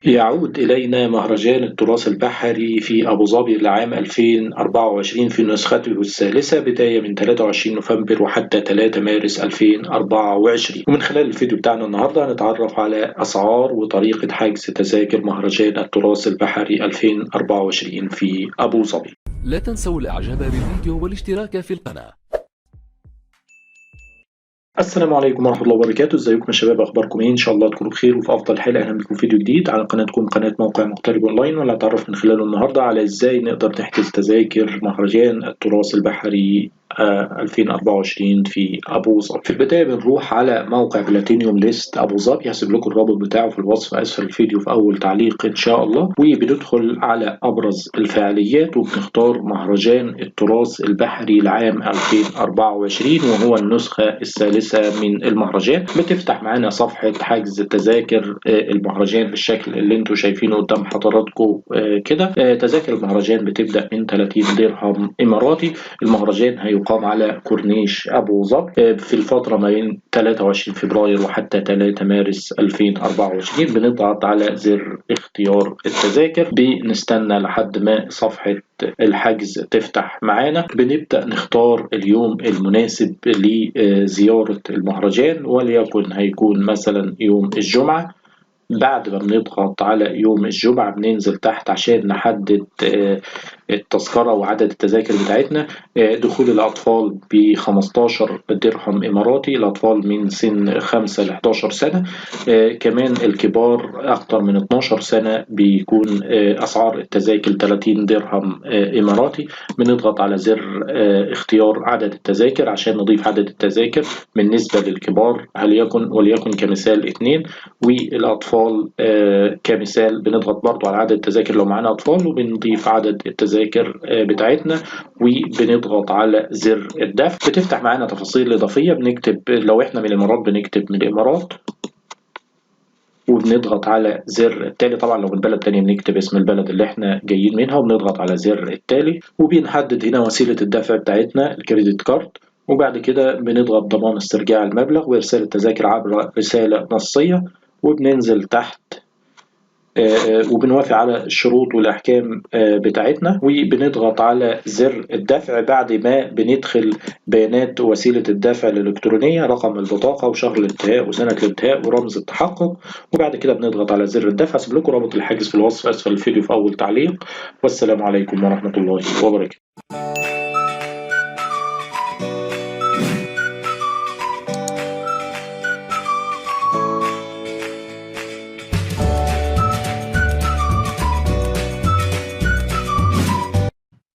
يعود إلينا مهرجان التراث البحري في أبو ظبي لعام 2024 في نسخته الثالثة بداية من 23 نوفمبر وحتى 3 مارس 2024. ومن خلال الفيديو بتاعنا النهاردة هنتعرف على أسعار وطريقة حجز تذاكر مهرجان التراث البحري 2024 في أبو ظبي. لا تنسوا الإعجاب بالفيديو والاشتراك في القناة. السلام عليكم ورحمة الله وبركاته، ازيكم يا شباب؟ اخباركم ايه؟ ان شاء الله تكونوا بخير وفي افضل حال. اهلا بكم في فيديو جديد على قناتكم، قناة موقع مغترب اونلاين، واللي هنتعرف من خلاله النهارده على ازاي نقدر نحجز تذاكر مهرجان التراث البحري 2024 في ابو ظبي. في البدايه بنروح على موقع بلاتينيوم ليست ابو ظبي، هسيب لكم الرابط بتاعه في الوصف اسفل الفيديو في اول تعليق ان شاء الله. وبندخل على ابرز الفعاليات وبنختار مهرجان التراث البحري لعام 2024 وهو النسخه الثالثه من المهرجان. بتفتح معانا صفحه حجز تذاكر المهرجان بالشكل اللي انتم شايفينه قدام حضراتكم كده. تذاكر المهرجان بتبدا من 30 درهم اماراتي. المهرجان هيقام على كورنيش أبو ظبي في الفترة ما بين 23 فبراير وحتى 3 مارس 2024. بنضغط على زر اختيار التذاكر، بنستنى لحد ما صفحة الحجز تفتح معانا. بنبدأ نختار اليوم المناسب لزيارة المهرجان، وليكن هيكون مثلا يوم الجمعة. بعد ما بنضغط على يوم الجمعة بننزل تحت عشان نحدد التذكرة وعدد التذاكر بتاعتنا. دخول الأطفال ب 15 درهم إماراتي، الأطفال من سن 5 ل 11 سنة. كمان الكبار أكتر من 12 سنة بيكون أسعار التذاكر 30 درهم إماراتي. بنضغط على زر اختيار عدد التذاكر عشان نضيف عدد التذاكر بالنسبة للكبار وليكن كمثال 2، والأطفال كمثال بنضغط برضو على عدد التذاكر لو معانا أطفال، وبنضيف عدد التذاكر بتاعتنا وبنضغط على زر الدفع. بتفتح معانا تفاصيل إضافية، بنكتب لو احنا من الإمارات بنكتب من الإمارات، وبنضغط على زر التالي. طبعا لو من بلد تانية بنكتب اسم البلد اللي احنا جايين منها وبنضغط على زر التالي، وبنحدد هنا وسيلة الدفع بتاعتنا الكريدت كارد. وبعد كده بنضغط ضمان استرجاع المبلغ وإرسال التذاكر عبر رسالة نصية، وبننزل تحت وبنوافق على الشروط والأحكام بتاعتنا، وبنضغط على زر الدفع. بعد ما بندخل بيانات وسيلة الدفع الإلكترونية، رقم البطاقة وشهر الانتهاء وسنة الانتهاء ورمز التحقق، وبعد كده بنضغط على زر الدفع. هسيب لكم رابط الحجز في الوصف أسفل الفيديو في أول تعليق. والسلام عليكم ورحمة الله وبركاته.